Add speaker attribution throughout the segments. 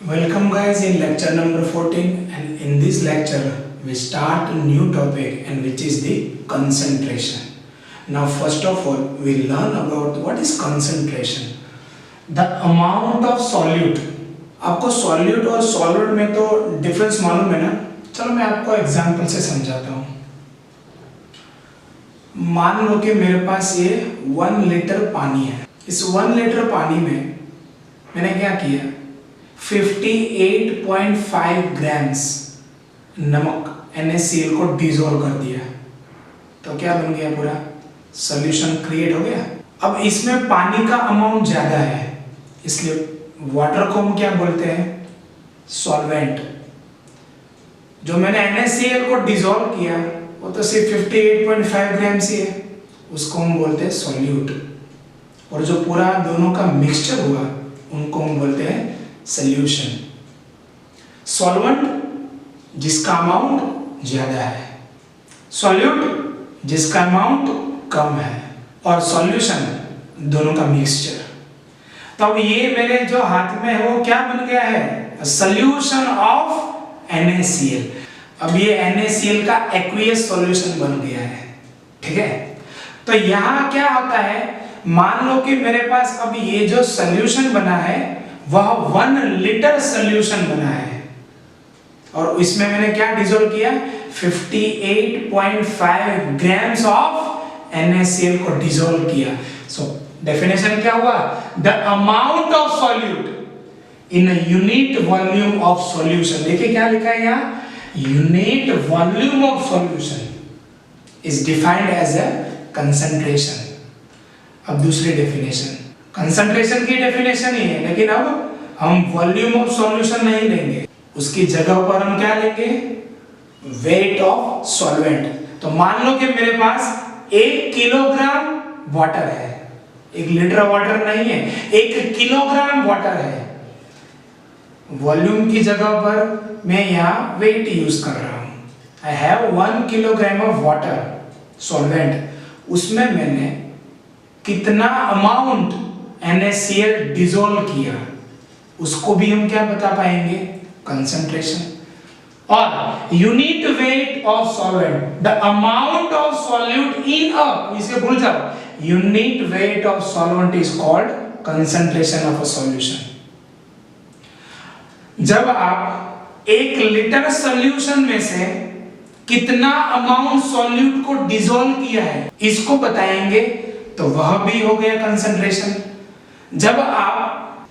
Speaker 1: Welcome guys in lecture number 14, and in this lecture we start a new topic and which is the concentration. Now first of all we learn about what is concentration. The amount of solute. आपको solute और solvent में तो difference मालूम है ना? चलो मैं आपको example से समझाता हूँ. मान लो कि मेरे पास ये 1 लीटर पानी है. इस 1 लीटर पानी में मैंने क्या किया, 58.5 ग्राम्स नमक NaCl को डिसॉल्व कर दिया. तो क्या बन गया, पूरा सॉल्यूशन क्रिएट हो गया. अब इसमें पानी का अमाउंट ज्यादा है, इसलिए वाटर को हम क्या बोलते हैं, सॉल्वेंट. जो मैंने NaCl को डिसॉल्व किया वो तो सिर्फ 58.5 ग्राम्स ही है, उसको हम बोलते हैं सॉल्यूट. और जो पूरा दोनों का मिक्सचर हुआ उनको हम बोलते हैं सॉल्यूशन. सॉल्वेंट जिसका अमाउंट ज्यादा है, सॉल्यूट जिसका अमाउंट कम है, और सॉल्यूशन दोनों का मिक्सचर. तो अब ये मेरे जो हाथ में है वो क्या बन गया है, सॉल्यूशन ऑफ NaCl. अब ये NaCl का एक्वियस सॉल्यूशन बन गया है. ठीक है, तो यहाँ क्या होता है, मान लो कि मेरे पास अब ये जो सॉल्यूशन बना है वह 1 लीटर सॉल्यूशन बना है, और इसमें मैंने क्या डिसॉल्व किया, 58.5 ग्राम्स ऑफ NaCl को डिसॉल्व किया. सो डेफिनेशन क्या हुआ, the amount of solute in a unit volume of solution. देखिए क्या लिखा है यहाँ, unit volume of solution is defined as a concentration. अब दूसरी डेफिनेशन, कंसंट्रेशन की डेफिनेशन ही है, लेकिन अब हम वॉल्यूम ऑफ सॉल्यूशन नहीं लेंगे, उसकी जगह पर हम क्या लेंगे, वेट ऑफ सॉल्वेंट. तो मान लो कि मेरे पास 1 किलोग्राम वाटर है, 1 लीटर वाटर नहीं है, 1 किलोग्राम वाटर है. वॉल्यूम की जगह पर मैं यहाँ वेट यूज कर रहा हूँ. I have 1 kilogram of water solvent, उसमें मैंने कितना अमाउंट NaCl डिसॉल्व किया उसको भी हम क्या बता पाएंगे, कंसंट्रेशन. और unit weight of solvent, the amount of solute in a, इसे भूल जाओ, unit weight of solvent is called concentration of a solution. जब आप 1 लीटर सॉल्यूशन में से कितना अमाउंट सॉल्यूट को डिसॉल्व किया है इसको बताएंगे, तो वह भी हो गया कंसंट्रेशन. जब आप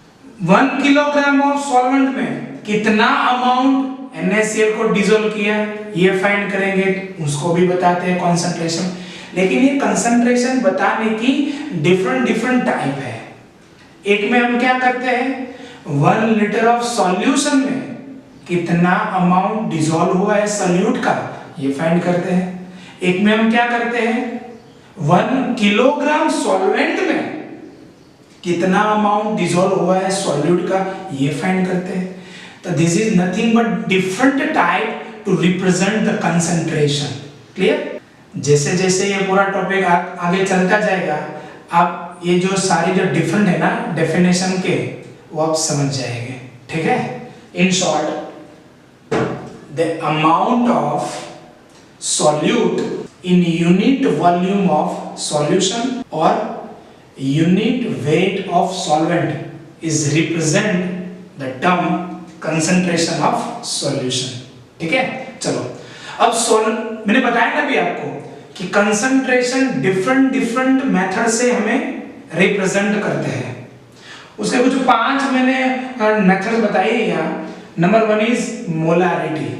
Speaker 1: 1 किलोग्राम ऑफ सॉल्वेंट में कितना अमाउंट NaCl को डिसॉल्व किया ये फाइंड करेंगे, उसको भी बताते हैं कंसंट्रेशन. लेकिन ये कंसंट्रेशन बताने की डिफरेंट टाइप है. एक में हम क्या करते हैं, 1 लीटर ऑफ सॉल्यूशन में कितना अमाउंट डिसॉल्व हुआ है सॉल्यूट का ये फाइंड करते हैं. एक में हम क्या करते हैं, 1 किलोग्राम सॉल्वेंट में कितना अमाउंट डिसॉल्व हुआ है सॉल्यूट का ये फाइंड करते हैं. तो this is nothing but different type two represent the concentration. Clear? जैसे जैसे ये पूरा टॉपिक आगे चलता जाएगा, आप ये जो सारी जो डिफरेंट है ना डेफिनेशन के, वो आप समझ जाएंगे. ठीक है, in short, the amount of solute in unit volume of solution or unit weight of solvent is represent the term concentration of solution. ठीक है, चलो अब मैंने बताया ना भी आपको कि कंसंट्रेशन डिफरेंट मेथड से हमें रिप्रेजेंट करते हैं. उसके कुछ 5 मैंने मेथड बताई है यहाँ. Number 1 is molarity,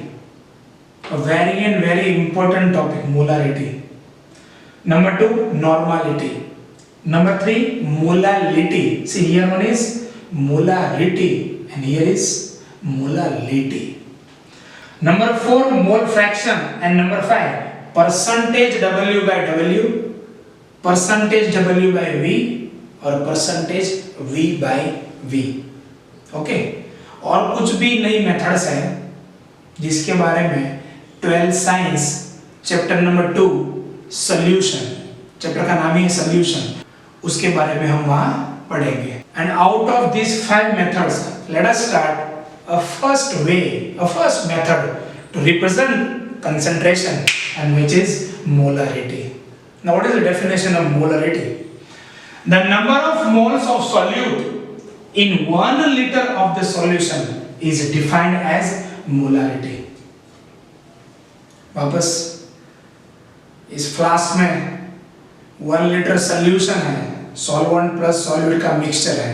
Speaker 1: a very important topic, molarity. Number 2, normality. Number 3, molality. See, here one is molarity and here is molality. Number 4, mole fraction, and number 5, percentage W by W, percentage W by V और percentage V by V. Okay, और कुछ भी नई methods हैं जिसके बारे में 12 science chapter number 2 solution, chapter का नाम ही है सॉल्यूशन, उसके बारे में हम वहां पढ़ेंगे. And out of this 5 methods let us start a first way, a first method to represent concentration, and which is molarity. Now, what is the definition of molarity? The number of moles of solute in 1 liter of the solution is defined as molarity. वापस इस flask में 1 litre solution है, solvent plus solute का mixture है,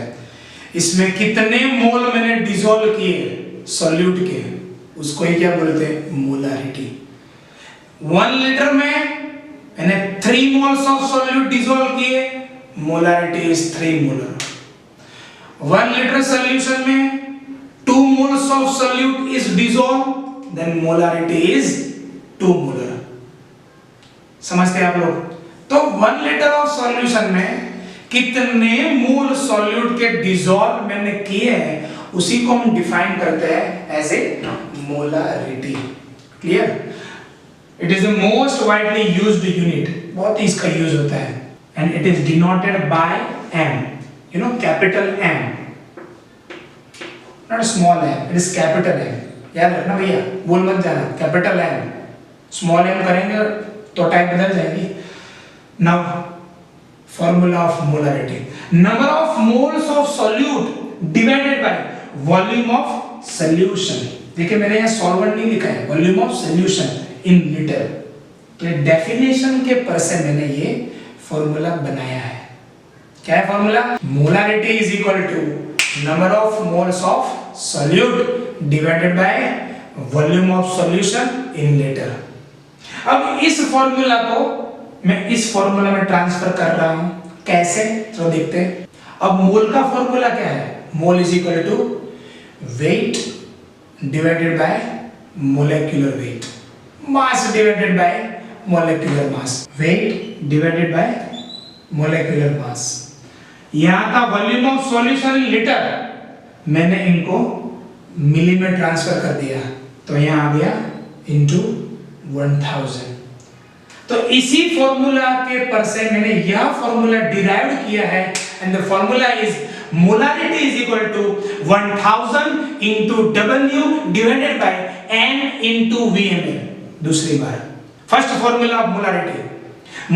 Speaker 1: इसमें कितने मोल मैंने dissolve किए सॉल्यूट के, उसको ही क्या बोलते हैं, मोलारिटी। 1 लीटर में मैंने 3 मोल्स ऑफ सॉल्यूट डिसॉल्व किए, molarity is 3 molar. 1 litre solution में 2 moles of solute is dissolve, then molarity is 2 molar. समझते हैं आप लोग? तो 1 लीटर ऑफ सॉल्यूशन में कितने मोल सॉल्यूट के डिसॉल्व मैंने किए हैं, उसी को हम डिफाइन करते हैं as a molarity. Clear? It is the most widely used unit, बहुत ही इसका यूज होता है, and it is denoted by M, you know, capital M, not small M, it is capital M. याद रखना भैया, बोल मत जाना, कैपिटल एम। स्मॉल एम करेंगे तो टाइप बदल जाएगी। Now formula of molarity, number of moles of solute divided by volume of solution. देखिए मैंने यहाँ सॉल्वेंट नहीं लिखा है, volume of solution in litre. तो डेफिनेशन के पर से मैंने ये फॉर्मूला बनाया है। क्या है formula? Molarity is equal to number of moles of solute divided by volume of solution in litre. अब इस फॉर्मूला को मैं इस फॉर्मूला में ट्रांसफर कर रहा हूं, कैसे तो देखते हैं। अब मोल का फॉर्मूला क्या है? Mole is equal to weight divided by molecular weight, mass divided by molecular mass, weight divided by molecular mass. यहां था volume of solution in litre, मैंने इनको मिली में ट्रांसफर कर दिया, तो यहां आ गया इनटू 1000। तो इसी फॉर्मूला के पर से मैंने यह फॉर्मूला डिराइव किया है, and the formula is molarity is equal to 1000 into W divided by N into VmL। दूसरी बार, first formula of molarity,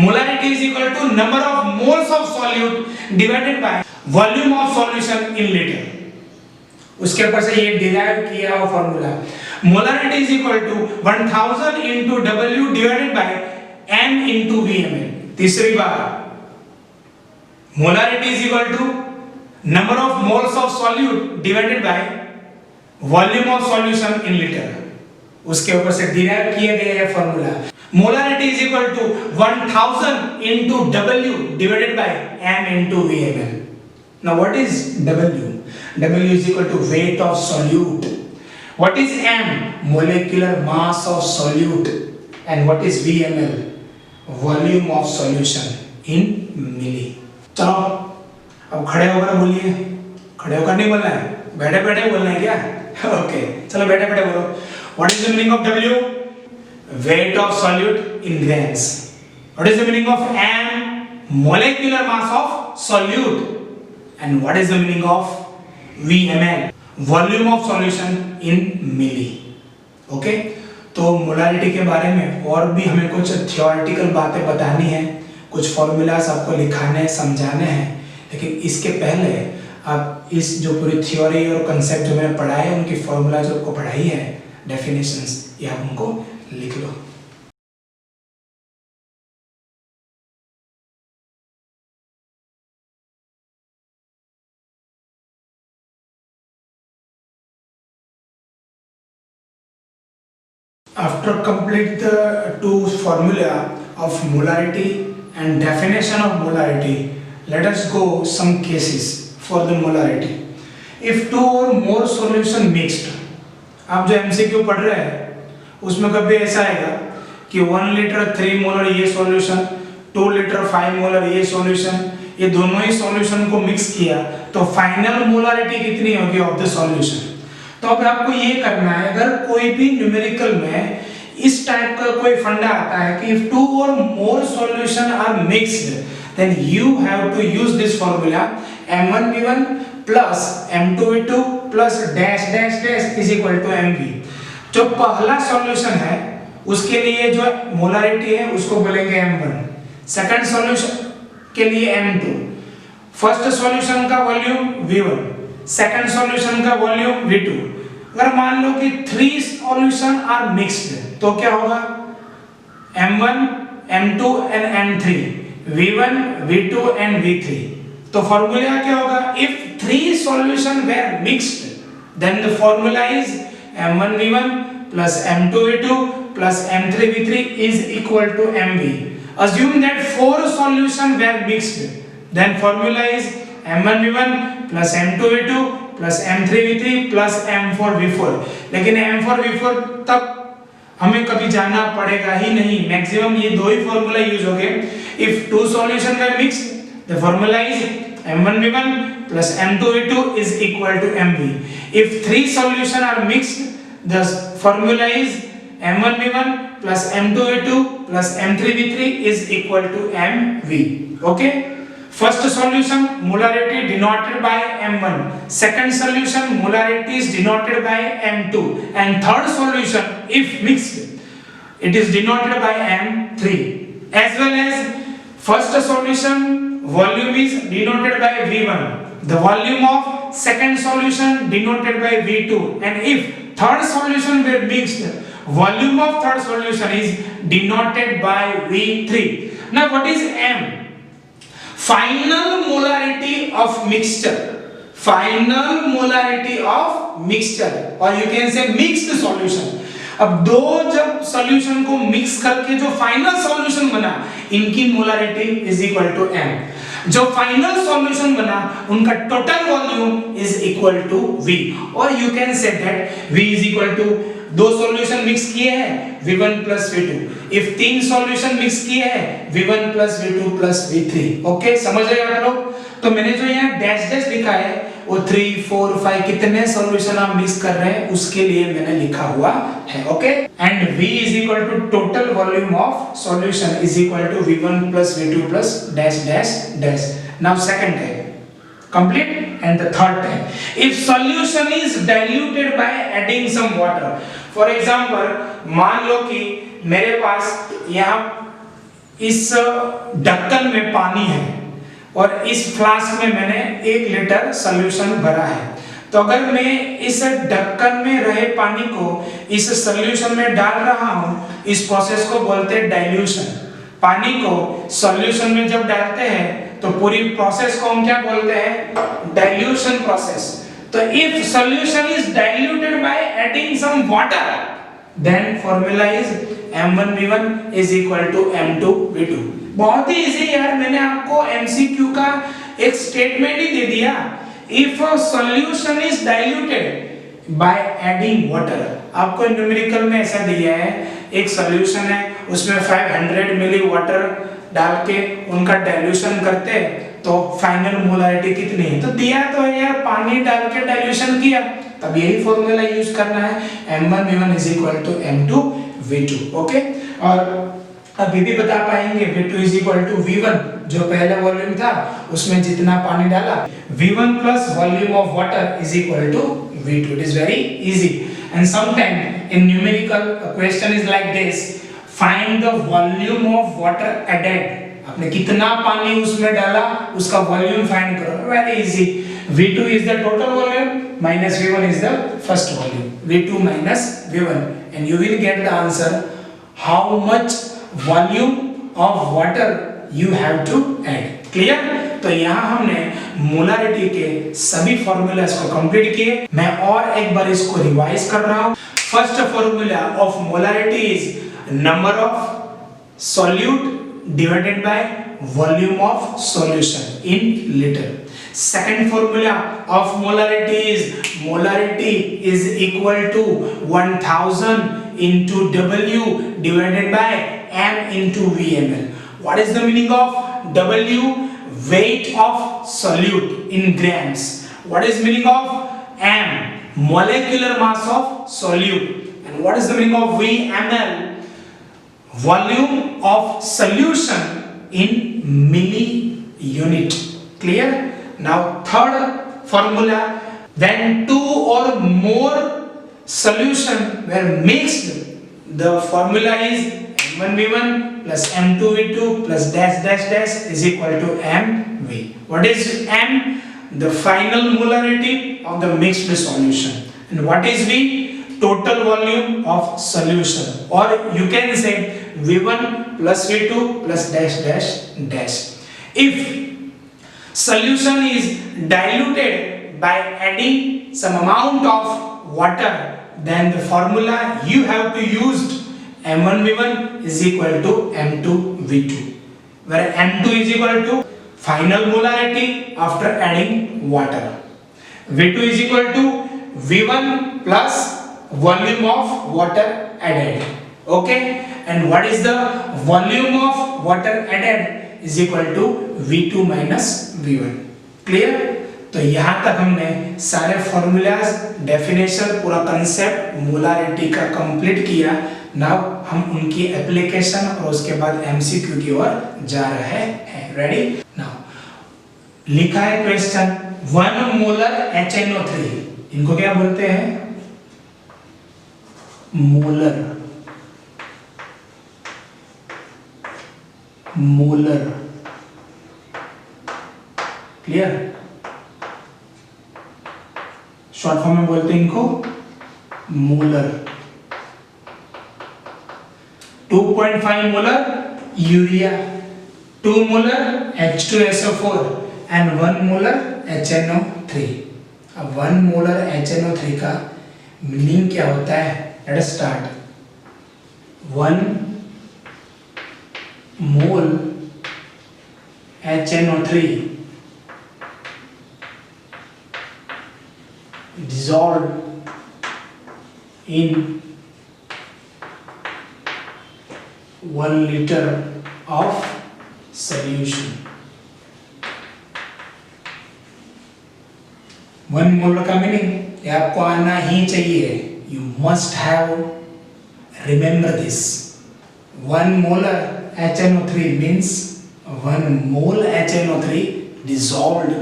Speaker 1: molarity is equal to number of moles of solute divided by volume of solution in litre. उसके ऊपर से ये derive किया हुआ formula, molarity is equal to 1000 into W divided by M into VmL। तीसरी बार, molarity is equal to number of moles of solute divided by volume of solution in litre. उसके ऊपर से डिराइव किया गया है formula, molarity is equal to 1000 into W divided by M into VmL। Now what is W? W is equal to weight of solute. What is M? Molecular mass of solute. And what is VmL? Volume of solution in milli. चलो अब खड़े होकर बोलिए, खड़े होकर नहीं बोलना है, बैठे बैठे बोलना है क्या? ओके, चलो बैठे बैठे बोलो। What is the meaning of W? Weight of solute in grams. What is the meaning of M? Molecular mass of solute. And what is the meaning of VmL? Volume of solution in milli. Okay, तो molarity के बारे में और भी हमें कुछ theoretical बातें बतानी है, कुछ फॉर्मूलास आपको लिखाने हैं, समझाने हैं, लेकिन इसके पहले आप इस जो पूरी थ्योरी और कंसेप्ट जो मैंने पढ़ाए हैं, उनकी फॉर्मूला जो आपको पढ़ाई है, डेफिनेशंस, ये आप उनको लिख लो। After complete the two formula of molarity and definition of molarity, let us go some cases for the molarity. If two or more solution mixed, आप जो MCQ पढ़ रहे हैं उसमें कभी ऐसा आएगा कि 1 लीटर 3 मोलर ये सॉल्यूशन, 2 लीटर 5 मोलर ये सॉल्यूशन, ये दोनों ही सॉल्यूशन को मिक्स किया तो फाइनल मोलारिटी कितनी होगी ऑफ द सॉल्यूशन। तो अब आपको ये करना है, अगर कोई भी न्यूमेरिकल में इस टाइप का कोई फंडा आता है कि if 2 or more solution are mixed, then you have to use this formula m1v1 plus m2v2 plus dash dash dash is equal to mv। जो पहला सॉल्यूशन है उसके लिए जो मोलारिटी है उसको बोलेंगे m1, सेकंड सॉल्यूशन के लिए m2, फर्स्ट सॉल्यूशन का वॉल्यूम v1, सेकंड सॉल्यूशन का वॉल्यूम v2। अगर मान लो कि 3 सॉल्यूशन आर मिक्स्ड तो क्या होगा, m1 m2 and m3, v1 v2 and v3। तो फॉर्मूला क्या होगा, if 3 solution were mixed then the formula is m1v1 plus m2v2 plus m3v3 is equal to mv। assume that 4 solution were mixed then formula is m1v1 plus m2v2 plus m3v3 plus m4v4। लेकिन m4v4 तब हमें कभी जानना पड़ेगा ही नहीं, maximum ये दो ही formula use होंगे। If 2 solution were mixed the formula is m1v1 plus m2v2 is equal to mv। if 3 solution are mixed the formula is m1v1 plus m2v2 plus m3v3 is equal to mv। okay, first solution molarity denoted by m1, second solution molarity is denoted by m2, and third solution if mixed it is denoted by m3, as well as first solution volume is denoted by v1, the volume of second solution denoted by v2, and if third solution were mixed volume of third solution is denoted by v3। now what is m, final molarity of mixture, final molarity of mixture, or you can say mixed solution। अब दो जब solution को mix करके जो final solution बना इनकी molarity is equal to m। जो final solution बना उनका total volume is equal to v, और you can say that v is equal to दो सॉल्यूशन मिक्स किए हैं v1 plus v2, if 3 solution mix किए हैं v1 plus v2 plus v3। Okay, समझ रहे आप लोग। तो मैंने जो यहाँ डैश डैश लिखा है वो 3 4 5 कितने सॉल्यूशन आप मिक्स कर रहे हैं उसके लिए मैंने लिखा हुआ है। Okay, and v is equal to total volume of solution is equal to v1 plus v2 plus dash dash dash. Now second है complete, and the third type if solution is diluted by adding some water। for example मान लो कि मेरे पास यहाँ इस ढक्कन में पानी है और इस फ्लास्क में मैंने 1 लीटर सॉल्यूशन भरा है, तो अगर मैं इस ढक्कन में रहे पानी को इस सॉल्यूशन में डाल रहा हूँ, इस प्रोसेस को बोलते हैं डाइल्यूशन। पानी को सॉल्यूशन में जब डालते हैं तो पूरी प्रोसेस को हम क्या बोलते हैं, डाइल्यूशन प्रोसेस। तो if solution is diluted by adding some water then formula is m1v1 is equal to m2v2। बहुत ही इजी यार, मैंने आपको एमसीक्यू का एक स्टेटमेंट ही दे दिया। If solution is diluted by adding water, आपको न्यूमेरिकल में ऐसा दिया है, एक सॉल्यूशन है उसमें 500 मिली वाटर डाल के उनका डाइल्यूशन करते हैं तो फाइनल मोलारिटी कितनी है, तो दिया तो है यार, पानी डाल के डाइल्यूशन किया, तब यही फॉर्मूला यूज करना है m1v1 is equal to m2v2। Okay, और अभी भी बता पाएंगे v2 is equal to v1, जो पहला वॉल्यूम था उसमें जितना पानी डाला, v1 plus volume of water is equal to v2। it is very easy, and sometime in numerical question is like this, find the volume of water added। आपने कितना पानी उसमें डाला उसका वॉल्यूम फाइंड करो, very easy. v2 is the total volume minus v1 is the first volume, v2 minus v1, and you will get the answer how much volume of water you have to add। Clear? तो यहाँ हमने molarity के सभी formulas को complete किए। मैं और एक बार इसको रिवाइज कर रहा हूँ। First formula of molarity is number of solute divided by volume of solution in liter। second formula of molarity is equal to 1000 into W divided by M into VML। what is the meaning of W? weight of solute in grams। what is meaning of M? molecular mass of solute। and what is the meaning of VML? volume of solution in milli unit। clear? Now third formula, when two or more solution were mixed, the formula is M1V1 plus M2V2 plus dash dash dash is equal to MV. What is M? The final molarity of the mixed solution. And what is V? Total volume of solution. Or you can say V1 plus V2 plus dash dash dash. If solution is diluted by adding some amount of water, then the formula you have to use M1V1 is equal to M2V2, where M2 is equal to final molarity after adding water. V2 is equal to V1 plus volume of water added. Okay, and what is the volume of water added is equal to V2 minus V1. Clear? तो यहाँ तक हमने सारे formulas, definition, पूरा concept molarity का complete किया। Now हम उनकी एप्लीकेशन और उसके बाद एमसीक्यू की ओर जा रहे हैं। रेडी? नाउ लिखा है क्वेश्चन 1 मोलर HNO3, इनको क्या बोलते हैं? Molar. Molar, clear? Short form में बोलते हैं इनको molar. 2.5 molar urea, 2 molar H2SO4 and 1 molar HNO3। अब 1 मोलर HNO3 का मीनिंग क्या होता है? Let us start. 1 mole HNO3 dissolved in 1 liter of solution। 1 मोल का मीनिंग ये आपको आना ही चाहिए। You must have remember this। 1 molar HNO3 means 1 mole HNO3 dissolved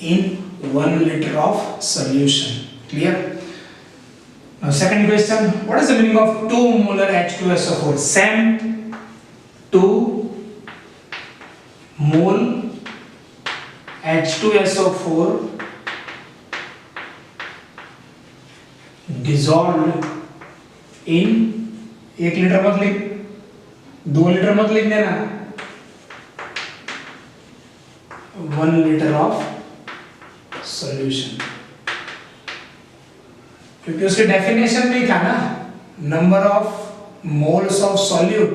Speaker 1: in 1 liter of solution। Clear? Now second question, what is the meaning of 2 molar H2SO4? Same 2 mole H2SO4 dissolved in 1 litre मत लिख, 2 litre मत लिख देना, 1 liter of solution। क्योंकि उसके definition में था ना, number of moles of solute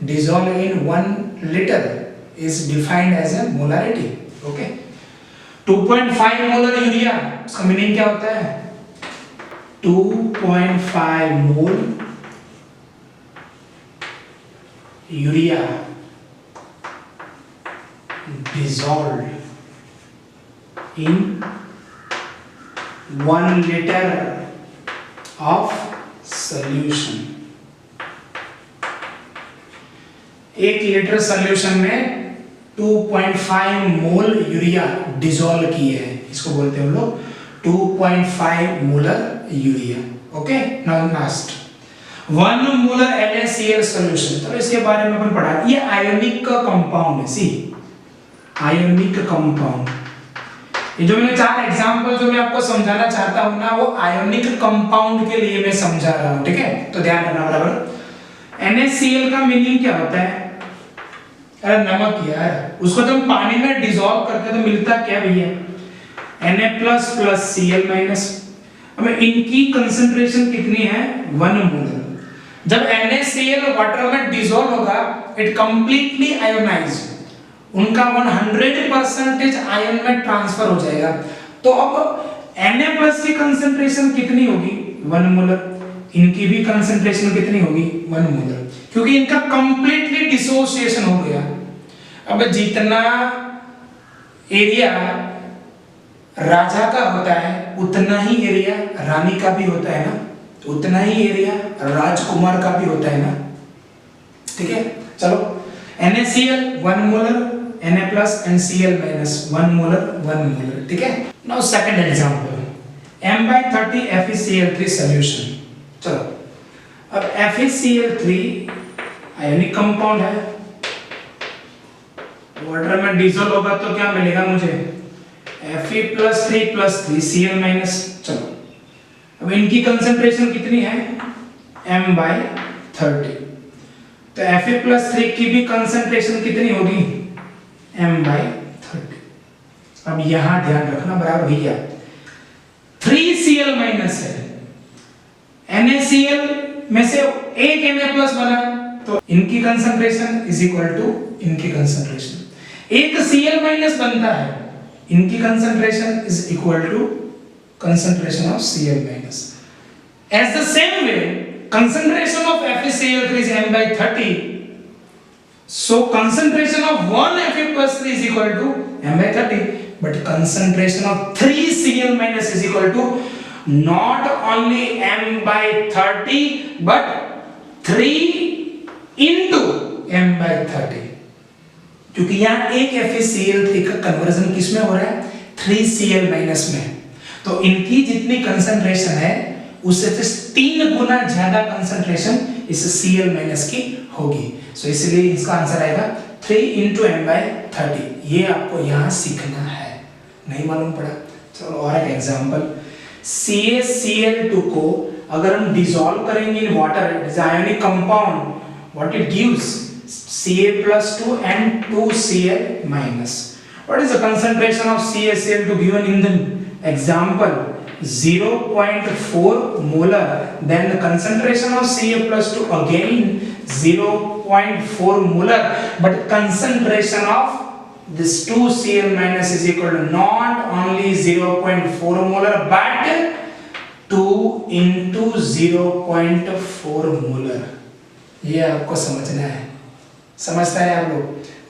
Speaker 1: dissolve in 1 litre is defined as a molarity. Okay, 2.5 molar urea, उसका मीनिंग क्या होता है? 2.5 mole urea dissolved in 1 liter of solution। 1 litre solution में 2.5 मोल यूरिया डिसॉल्व किए हैं, इसको बोलते हैं हम लोग 2.5 molar urea. Okay, now last 1 molar NaCl solution. तो इसके बारे में अपन पढ़ा, ये आयोनिक का कंपाउंड है। सी, आयोनिक कंपाउंड, ये जो मैंने 4 एग्जांपल जो मैं आपको समझाना चाहता हूं ना, वो आयोनिक कंपाउंड के लिए मैं समझा रहा हूं। ठीक है, तो ध्यान रखना बराबर। NaCl का मीनिंग क्या होता है? अरे नमक यार, उसको जब हम पानी में डिसॉल्व करते हैं तो मिलता क्या भैया? Na plus plus Cl minus. अब इनकी कंसंट्रेशन कितनी है? 1 मोलर। जब NaCl वाटर में डिसॉल्व होगा, इट कंप्लीटली आयोनाइज्ड, उनका 100% आयन में ट्रांसफर हो जाएगा। तो अब Na प्लस की कंसंट्रेशन कितनी होगी? 1 मोलर। इनकी भी कंसंट्रेशन कितनी होगी? 1 मोलर, क्योंकि इनका कंप्लीटली डिसोसिएशन हो गया। अब जितना एरिया राजा का होता है उतना ही एरिया रानी का भी होता है ना, उतना ही एरिया राजकुमार का भी होता है ना। ठीक है, चलो NaCl 1 molar Na plus and Cl minus 1 molar 1 molar, ठीक है। Now second example M/30 FeCl3 solution. चलो अब FeCl3 आयोनिक कंपाउंड है, वाटर में डिसॉल्व होगा तो क्या मिलेगा मुझे Fe+3+3 Cl-। चलो अब इनकी कंसंट्रेशन कितनी है M/30, तो Fe+3 की भी कंसंट्रेशन कितनी होगी M/30। अब यहां ध्यान रखना बराबर भैया 3Cl- है, NaCl में से एक Na+ बना, तो इनकी कंसंट्रेशन इज इक्वल टू इनकी कंसंट्रेशन, एक Cl- बनता है, इनकी concentration is equal to concentration of Cl-। as the same way concentration of FeCl3 is M/30, so concentration of 1 Fe+3 is equal to M/30, but concentration of 3Cl- is equal to not only M/30 but 3 into M/30, क्योंकि यहाँ एक FeCl3 का conversion किस में हो रहा है 3Cl- में, तो इनकी जितनी कंसंट्रेशन है उससे 3 गुना ज्यादा कंसंट्रेशन इस Cl- की होगी, सो इसलिए इसका आंसर आएगा 3 into M/30। ये आपको यहाँ सीखना है, नहीं मालूम पड़ा। चलो और एक एग्जांपल, CaCl2 को अगर हम डिसॉल्व करेंगे in water, it is ionic compound, what it gives Ca+2 and 2Cl-। what is the concentration of CaCl2 given in the example 0.4 molar, then the concentration of Ca+2 again 0.4 molar, but concentration of this 2Cl- is equal to not only 0.4 molar but 2 into 0.4 molar। ये आपको समझना है, समझता है आप लोग,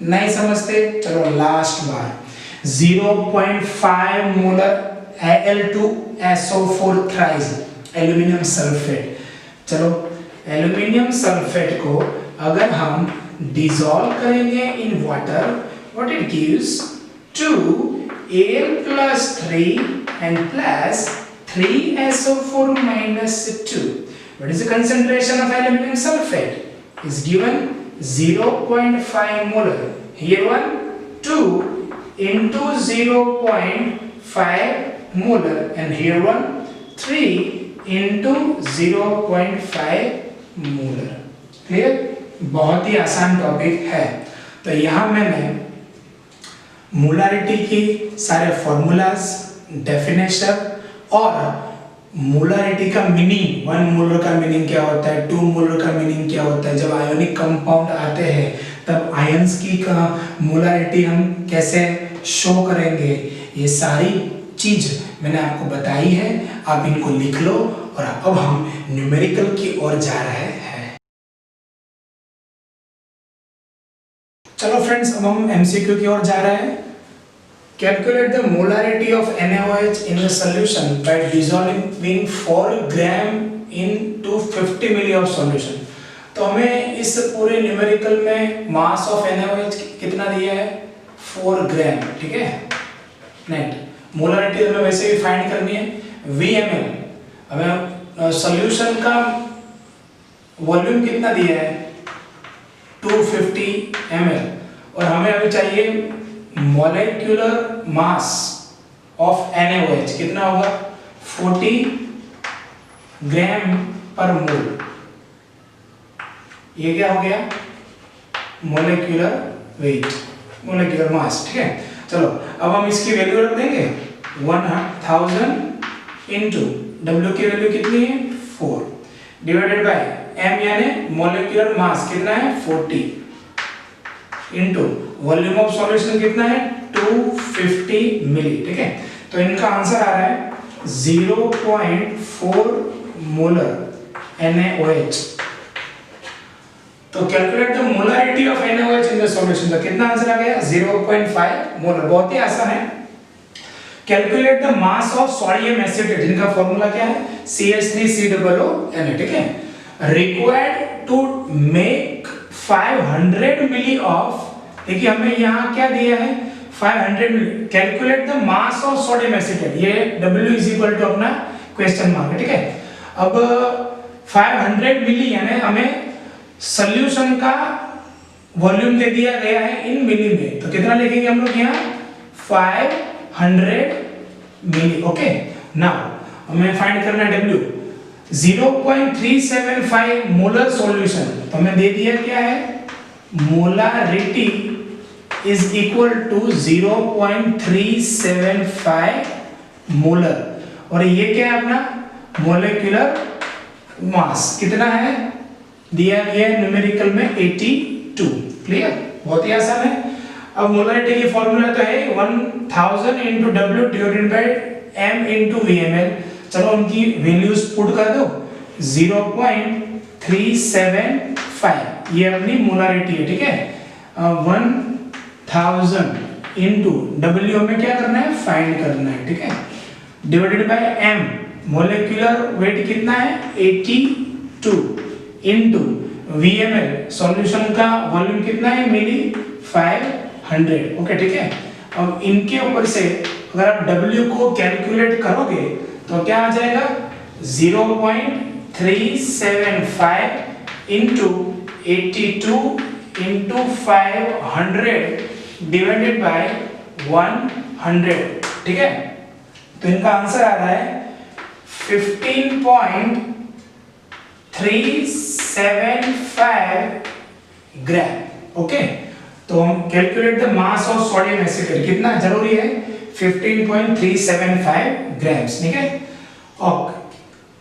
Speaker 1: नहीं समझते चलो लास्ट बार 0.5 molar Al2SO4 thrice aluminium sulphate. चलो एल्यूमिनियम सल्फेट को अगर हम डिसॉल्व करेंगे in water, what it gives 2Al+3 and plus 3SO4 minus 2। what is the concentration of aluminum sulfate is given 0.5 molar, here one 2 into 0.5 molar and here one 3 into 0.5 molar। Clear, बहुत ही आसान topic है। तो यहाँ मैंने molarity की सारे formulas, definition और मोलारिटी का मीनिंग, 1 मोलर का मीनिंग क्या होता है, 2 मोलर का मीनिंग क्या होता है, जब आयोनिक कंपाउंड आते हैं तब आयंस की का मोलारिटी हम कैसे शो करेंगे, ये सारी चीज मैंने आपको बताई है। आप इनको लिख लो और अब हम न्यूमेरिकल की ओर जा रहे हैं। चलो फ्रेंड्स, अब हम एमसीक्यू की ओर जा रहे हैं। Calculate the molarity of NaOH in the solution by dissolving 4 gram in 250 ml of solution। तो हमें इस पूरे न्यूमेरिकल में मास ऑफ NaOH कितना दिया है 4 ग्राम, ठीक है। नेट मोलारिटी हमें वैसे भी फाइंड करनी है VmL। हमें सॉल्यूशन का वॉल्यूम कितना दिया है 250 ml और हमें अभी चाहिए मोलेक्युलर मास ऑफ NaOH कितना होगा 40 ग्राम पर मोल। ये क्या हो गया मोलेक्युलर वेट, मोलेक्युलर मास, ठीक है। चलो अब हम इसकी वैल्यू रख देंगे 1000 इनटू W की वैल्यू कितनी है 4 डिवाइडेड बाय M यानी मोलेक्युलर मास कितना है 40 इनटू वॉल्यूम ऑफ सॉल्यूशन कितना है 250 मिली, ठीक है। तो इनका आंसर आ रहा है 0.4 मोलर NaOH। तो calculate the molarity of NaOH in the solution, तो कितना आंसर आ गया 0.5 मोलर। बहुत ही आसान है। Calculate the mass of sodium acetate, जिनका फार्मूला क्या है CH3COONA, ठीक है। Required to make 500 milli of देखिए हमें यहाँ क्या दिया है 500 milli. Calculate the mass of sodium acetate, ये W इज इक्वल टू अपना क्वेश्चन मार्क है, ठीक है। अब 500 मिली यानी हमें सॉल्यूशन का वॉल्यूम दे दिया गया है इन मिली में, तो कितना लिखेंगे हम लोग यहाँ 500 मिली। ओके, नाउ हमें फाइंड करना है W। 0.375 मोलर सॉल्यूशन, तो हमें दे दिया क्या है molarity is equal to 0.375 molar, और ये क्या है अपना मोलेक्युलर मास कितना है दिया गया है न्यूमेरिकल में 82। क्लियर, बहुत ही आसान है। अब मोलारिटी की फॉर्मूला तो है 1000 into W divided by M into VmL। चलो उनकी वैल्यूज पुट कर दो। 0.375 ये अपनी मोलारिटी है, ठीक है। 1000 into W में क्या करना है फाइंड करना है, ठीक है, divided by M molecular weight कितना है 82 into VmL सॉल्यूशन का वॉल्यूम कितना है मिली 500। ओके, ठीक है। अब इनके ऊपर से अगर आप W को कैलकुलेट करोगे तो क्या आ जाएगा 0.375 into 82 into 500 डिवाइडेड बाय 100, ठीक है। तो इनका आंसर आ रहा है 15.375 ग्राम। ओके, तो हम calculate the mass of sodium acetate कितना जरूरी है 15.375 ग्राम्स, ठीक है। Okay,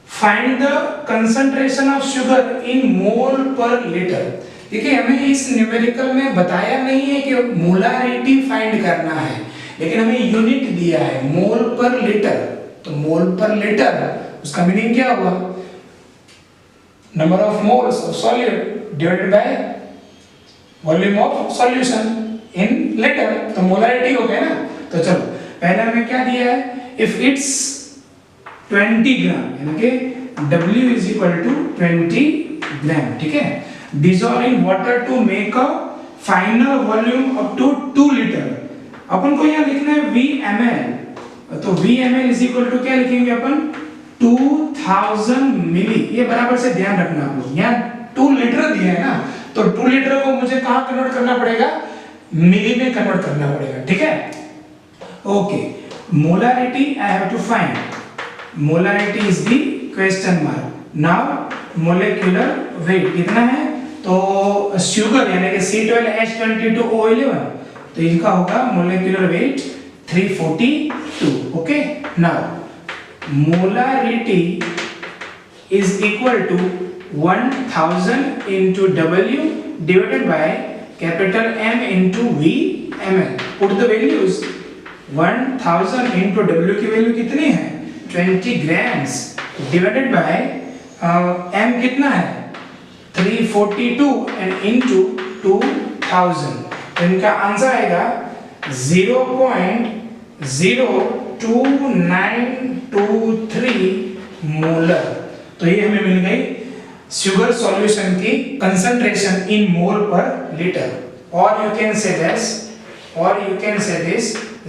Speaker 1: find the concentration of sugar in mole per litre. देखिए हमें इस न्यूमेरिकल में बताया नहीं है कि मोलारिटी फाइंड करना है, लेकिन हमें यूनिट दिया है मोल पर लीटर। तो मोल पर लीटर उसका मीनिंग क्या होगा number of moles of solute divided by volume of solution in litre, तो मोलारिटी हो गया ना। तो चलो पहले हमें क्या दिया है इफ इट्स 20 ग्राम यानी कि W is equal to 20 ग्राम, ठीक है। dissolve in water to make a final volume up to 2 litre. अपन को यहाँ लिखना है VmL, तो VmL is equal to क्या लिखेंगे अपन 2000 मिली। ये बराबर से ध्यान रखना आप लोग, यहाँ 2 लीटर दिया है ना, तो 2 लीटर को मुझे कहाँ कन्वर्ट करना पड़ेगा मिली में कन्वर्ट करना पड़ेगा, ठीक है। Okay, molarity I have to find, molarity is the question mark. Now molecular weight कितना है, तो शुगर यानी कि C12H22O11, तो इनका होगा molecular weight 342। Okay, now molarity is equal to 1000 into W divided by capital M into VmL। Put the values 1000 into W की value कितनी है 20 grams डिवाइडेड बाय M कितना है 342 एंड इनटू 2000, तो इनका आंसर आएगा 0.02923 मोलर। तो ये हमें मिल गई शुगर सॉल्यूशन की concentration in mole per litre, और यू कैन से this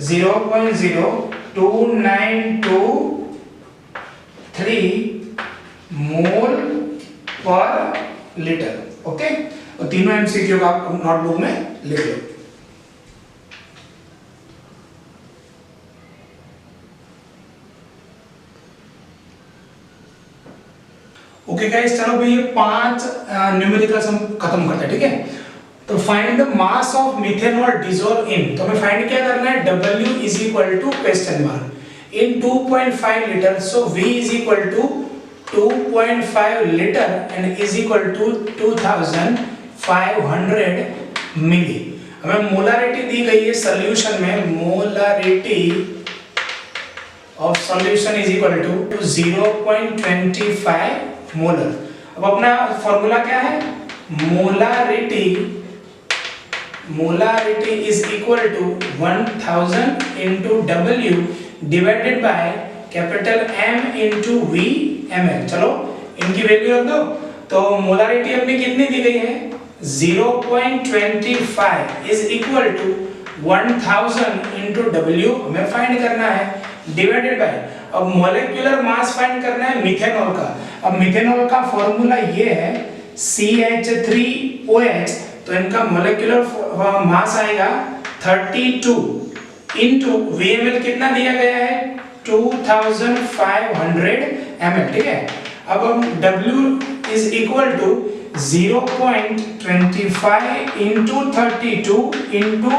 Speaker 1: 0.02923 mole per litre. Okay, तो तीनों एमसीक्यू आप नोटबुक में लिख लो। ओके गाइस, चलो भाई ये 5 न्यूमेरिकल्स हम खत्म करते हैं, ठीक है। तो find the mass of methanol dissolve in, तो हमें फाइंड क्या करना है W is equal to question mark in 2.5 litre, so V is equal to 2.5 litre and is equal to 2500 milli. हमें मोलारिटी दी गई है सॉल्यूशन में, molarity of solution is equal to 0.25 molar. अब अपना फॉर्मूला क्या है molarity is equal to 1000 into W divided by capital M into VmL। चलो इनकी वैल्यू रख दो। तो मोलारिटी अपनी कितनी दी गई है 0.25 is equal to 1000 into W हमें फाइंड करना है, डिवाइडेड बाय, अब मोलेक्युलर मास फाइंड करना है मिथेनॉल का। अब मिथेनॉल का फॉर्मूला ये है CH3OH, तो इनका मोलेक्युलर मास आएगा 32 इंटू VML कितना दिया गया है 2500 ml, ठीक है। अब हम W is equal to 0.25 into 32 into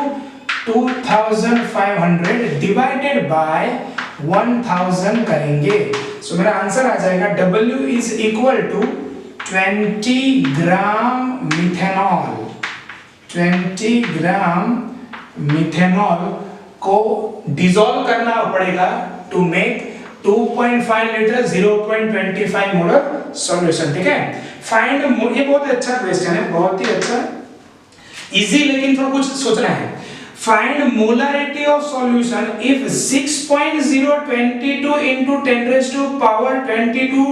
Speaker 1: 2500 divided by 1000 करेंगे। सो मेरा आंसर आ जाएगा W is equal to 20 gram methanol. 20 gram methanol को डिसॉल्व करना पड़ेगा to make 2.5 litre 0.25 molar solution, ठीक है। फाइंड, ये बहुत अच्छा क्वेश्चन है, बहुत ही अच्छा, इजी, लेकिन थोड़ा कुछ सोचना है। Find molarity of solution if 6.022 into 10⁻22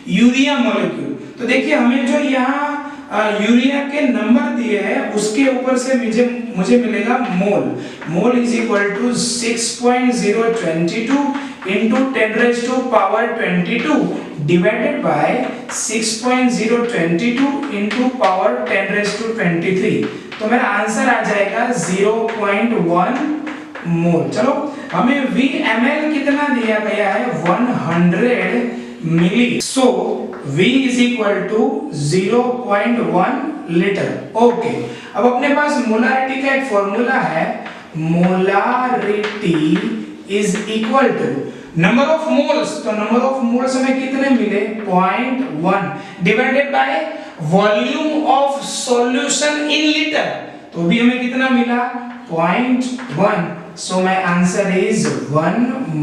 Speaker 1: urea molecule. तो देखिए हमें जो यहाँ यूरिया के नंबर दिए हैं उसके ऊपर से मुझे मिलेगा mole. Mole is equal to 6.022 into 10⁻22 divided by 6.022 into power 10⁻23। तो मेरा आंसर आ जाएगा 0.1 मोल। चलो, हमें VML कितना दिया गया है 100 milli, so V is equal to 0.1 litre. Okay, अब अपने पास मोलारिटी का एक फॉर्मूला है, molarity is equal to number of moles. तो नंबर ऑफ मोल्स हमें कितने मिले 0.1 divided by volume of solution in litre, तो भी हमें कितना मिला 0.1। So my answer is 1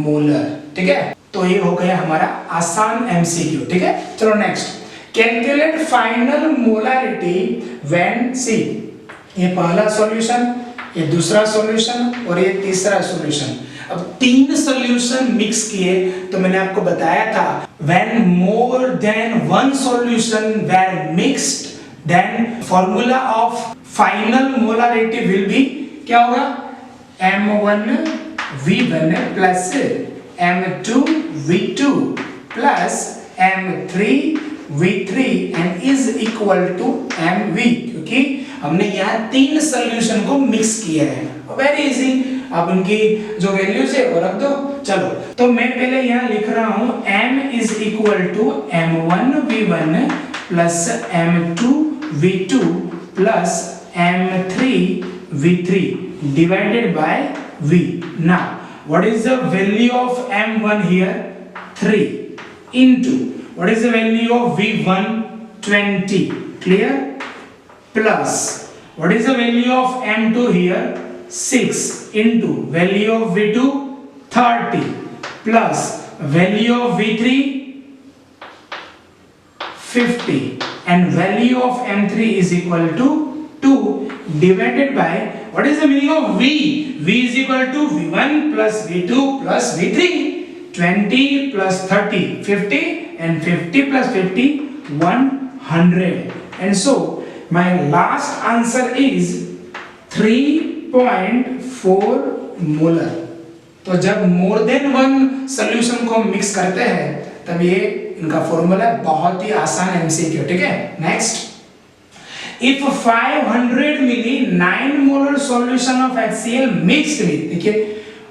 Speaker 1: molar, ठीक है। तो ये हो गया हमारा आसान MCQ, ठीक है। चलो next, calculate final molarity when, see ये पहला सॉल्यूशन, ये दूसरा सॉल्यूशन और ये तीसरा सॉल्यूशन। अब 3 सॉल्यूशन मिक्स किए, तो मैंने आपको बताया था when more than 1 solution were mixed then formula of final molarity will be, क्या होगा, M1V1 plus M2V2 plus M3V3 and is equal to MV, क्योंकि हमने यहाँ 3 सॉल्यूशन को मिक्स किया है। वेरी इजी, अब उनकी जो वैल्यूज है वो रख दो। चलो, तो मैं पहले यहाँ लिख रहा हूँ M is equal to M1V1 plus M2V2 plus M3V3 divided by V. Now, what is the value of M1 here? 3 into, what is the value of V1? 20. Clear? Plus, what is the value of M2 here? 6 into value of V2? 30 plus value of V3? 50 and value of M3 is equal to 2 divided by, what is the meaning of V? V is equal to V1 plus V2 plus V3. 20 plus 30, 50 and 50 plus 50, 100. And so, my last answer is 3.4 molar. तो जब मोर than 1 solution को mix करते हैं तब ये इनका formula बहुत ही आसान MCQ, ठीक है। Next, if 500 milli 9 molar solution of HCl mixed with, देखिए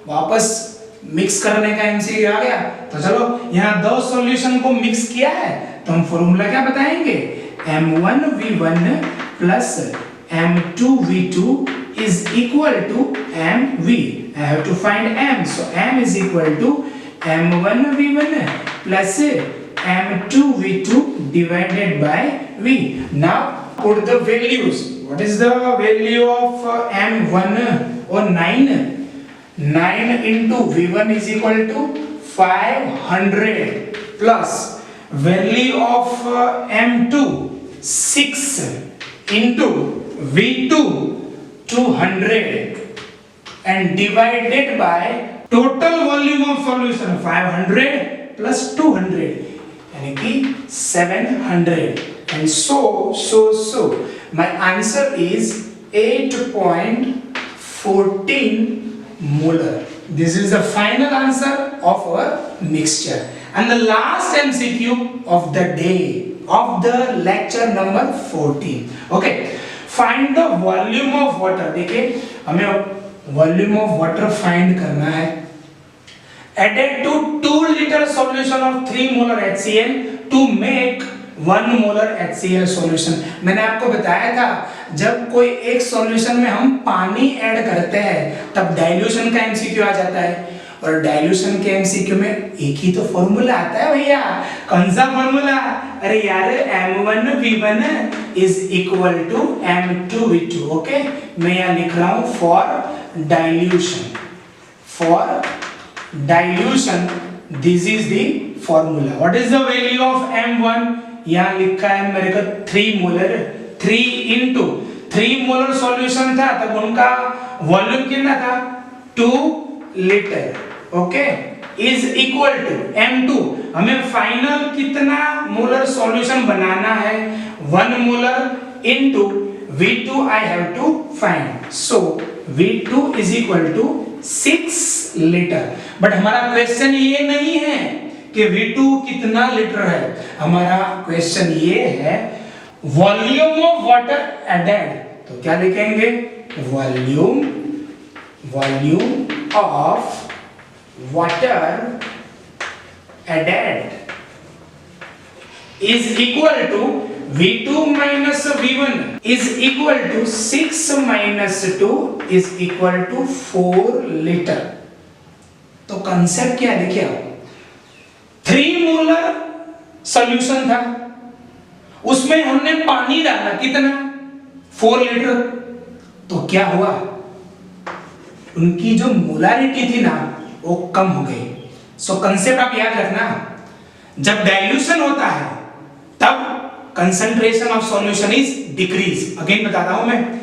Speaker 1: वापस मिक्स करने का MCQ आ गया। तो चलो यहाँ 2 सॉल्यूशन को मिक्स किया है तो हम फॉर्मूला क्या बताएंगे, M1V1 plus M2V2 is equal to MV. I have to find M, so M is equal to M1V1 plus M2V2 divided by V. Now put the values. What is the value of M1 or 9? 9 into V1 is equal to 500 plus value of M2 6 into V2 200 and divided by total volume of solution 500 plus 200 यानी कि 700 and so My answer is 8.14 molar. This is the final answer of our mixture. And the last MCQ of the day, of the lecture number 14. Okay, find the volume of water. देखिए हमें volume of water find करना है. Added to 2 liter solution of 3 molar HCl to make 1 molar HCl solution. मैंने आपको बताया था जब कोई एक सॉल्यूशन में हम पानी ऐड करते हैं तब डाइल्यूशन का एमसीक्यू आ जाता है. और डाइल्यूशन के एमसीक्यू में एक ही तो फॉर्मूला आता है भैया. कौन सा फॉर्मूला? अरे यार M1V1 is equal to M2V2. Okay, मैं यहाँ लिख रहा हूँ for dilution. This is the formula. What is the value of M1? यहाँ लिखा है मेरे को 3 मोलर. 3 into 3 मोलर सॉल्यूशन था तब उनका वॉल्यूम कितना था? 2 litre. Okay, is equal to M2. हमें फाइनल कितना मोलर सॉल्यूशन बनाना है? 1 molar into V2 I have to find. So V2 is equal to 6 litre. But हमारा क्वेश्चन ये नहीं है कि V2 कितना लीटर है. हमारा क्वेश्चन ये है वॉल्यूम ऑफ वाटर एडेड. तो क्या लिखेंगे? Volume of water added is equal to V2 minus V1 is equal to 6 minus 2 is equal to 4 liter. तो कंसेप्ट क्या है देखिए आप. 3 मोलर सॉल्यूशन था, उसमें हमने पानी डाला कितना? 4 लीटर. तो क्या हुआ? उनकी जो मोलारिटी थी ना वो कम हो गई. सो कंसेप्ट आप याद रखना, जब डाइल्यूशन होता है तब concentration of solution is decrease. Again बताता हूं मैं,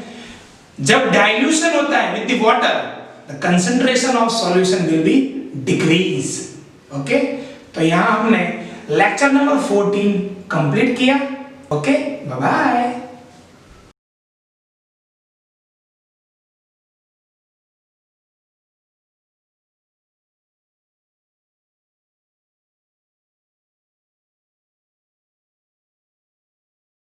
Speaker 1: जब डाइल्यूशन होता है with the water the concentration of solution will be decrease. Okay, तो यहां हमने लेक्चर नंबर 14 कंप्लीट किया. Okay, bye bye.